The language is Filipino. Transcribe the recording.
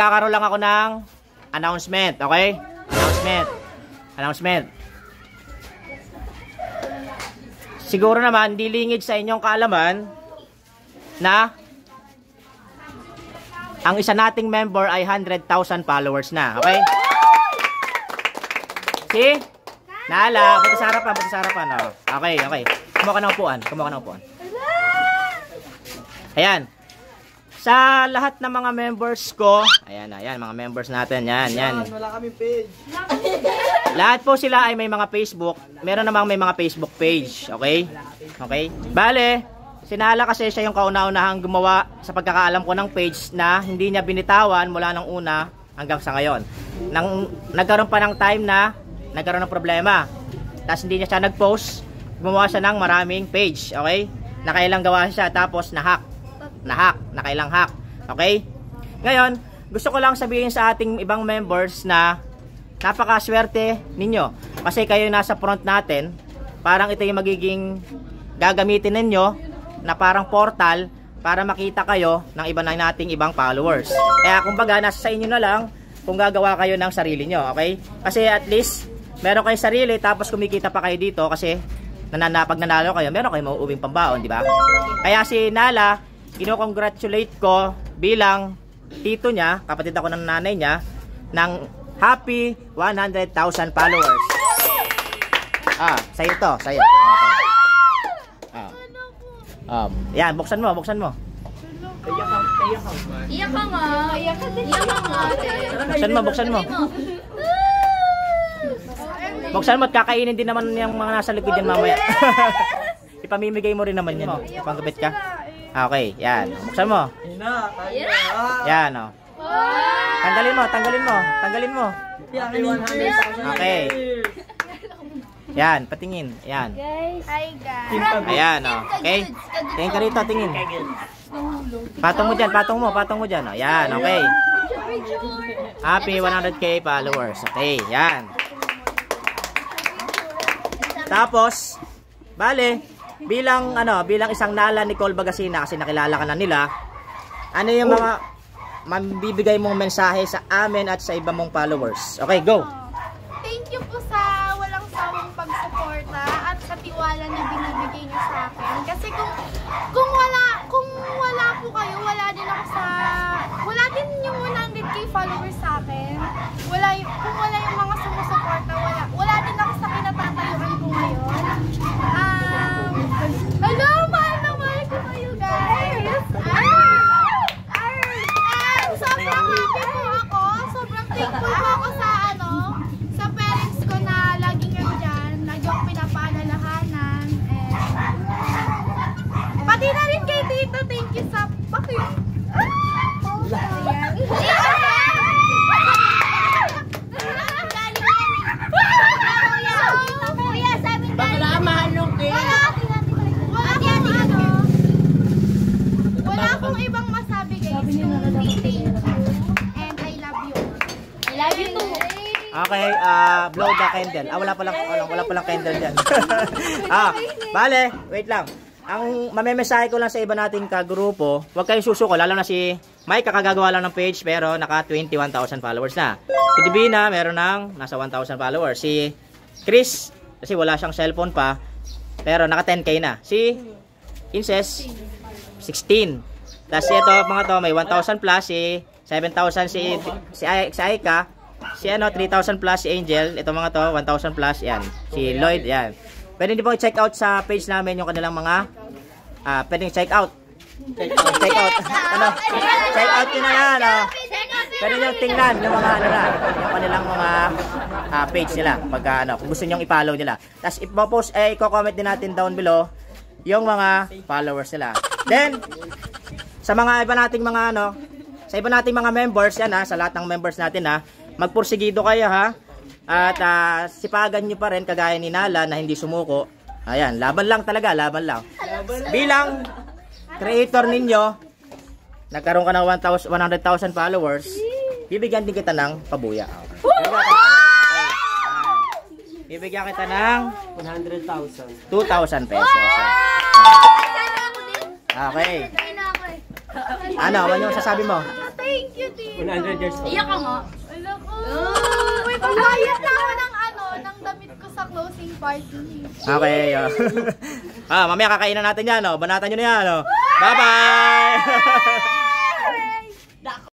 magkakaroon lang ako ng announcement, okay? Announcement. Siguro naman, di lingid sa inyong kaalaman na ang isa nating member ay 100,000 followers na, okay? Si Nala, punta sa harapan. Oh. Okay. Kumuha ka ng upuan. Ayan. Sa lahat ng mga members ko, ayan, mga members natin, yan. Wala kaming page. Lahat po sila ay may mga Facebook. Meron namang may mga Facebook page, okay? Bale, si Nala kasi siya yung kauna-unahang gumawa sa pagkakaalam ko ng page na hindi niya binitawan mula nung una hanggang sa ngayon. Nagkaroon pa ng time na nagkaroon ng problema. Tapos hindi niya siya nag-post, gumawa siya ng maraming page, okay? Nakailang gawa siya, tapos nakailang hack, okay? Ngayon, gusto ko lang sabihin sa ating ibang members na napakaswerte ninyo. Kasi kayo nasa front natin, parang ito yung magiging gagamitin ninyo na parang portal para makita kayo ng iba na nating ibang followers. Kaya kumbaga, nasa sa inyo na lang kung gagawa kayo ng sarili nyo, okay? Kasi at least, meron kayong sarili, tapos kumikita pa kayo dito kasi pag nanalo kayo, meron kayong mauuwing pambaon, di ba? Kaya si Nala, ino-congratulate ko bilang tito niya, kapatid ako ng nanay niya, ng happy 100,000 followers. Sa'yo to, sa'yo. Okay. Yan, buksan mo. Iyak ka nga. Buksan mo. Buksan mo at kakainin din naman yung mga nasa likod yan mamaya. Ipamimigay mo rin naman yan. Panggabit ka. Okay, yan. Buksan mo. Yan, o. Tanggalin mo. Okay. Yan, patingin. Yan. Hi guys. Ayan, o. Okay. Tingin ka rito, tingin. Patong mo dyan. O, yan, okay. Happy 100k followers. Okay, yan. Tapos, bale, bilang isang Nala Nicole Bagasina, kasi nakilala ka na nila, ano yung mga mabibigay mong mensahe sa amin at sa iba mong followers? Okay, go! Thank you po sa walang sawang pagsuporta at sa tiwala na binibigay niyo sa akin. Kasi kung wala po kayo, wala din yung 100k followers sa akin. Kung wala yung mga sumusuporta, wala din ako sa kinatatayuan ko ngayon. Hello, mahal ko kayo guys. Sobrang happy po ako. Sobrang thankful po ako sa parents ko na laging nandyan. Lagi akong pinapaalalahanan. Pati na rin kay Tito, thank you sa bakit. Wala akong ibang masabi guys. Thank you and I love you. I love you too. Okay, blow the candle. Wala palang candle dyan. Bale, wait lang. Ang mamemensahe ko lang sa iba nating kagrupo, huwag kayong susuko, lalo na si Mike, kakagagawa lang ng page pero naka 21,000 followers na. Si Divina, meron ng nasa 1,000 followers. Si Chris, kasi wala siyang cellphone pa, pero naka 10k na. Si Inces, 16. Tapos ito, mga to, may 1,000 plus, si 7,000 si Aika, si 3,000 plus si Angel, ito mga to, 1,000 plus, yan. Si Lloyd, yan. Pwede din po i-check out sa page namin yung kanilang mga, pwedeng check out. Check out yun na yan, Pwede nyo tingnan yung mga, yung kanilang mga page nila, pagka, kung gusto nyo i-follow nila. Tapos ipopost, i-comment din natin down below, yung mga followers nila. Then, sa mga iba nating mga sa iba nating mga members yan sa lahat ng members natin magpursigido kayo at sipagan nyo pa rin kagaya ni Nala na hindi sumuko. Ayan, laban lang talaga, laban lang. Bilang creator ninyo, nagkaroon ka ng 100,000 followers, bibigyan din kita ng pabuya. Bibigyan kita ng 100,000. 2,000 pesos. Okay. Ano yung sasabi mo? Thank you, Tito. 100 years old. Iyak ka nga. Wala ko. Wait, bayad na ako ng damit ko sa closing party. Okay. Mamaya kakainin natin yan, oh. Banatan nyo na yan, oh. Bye-bye!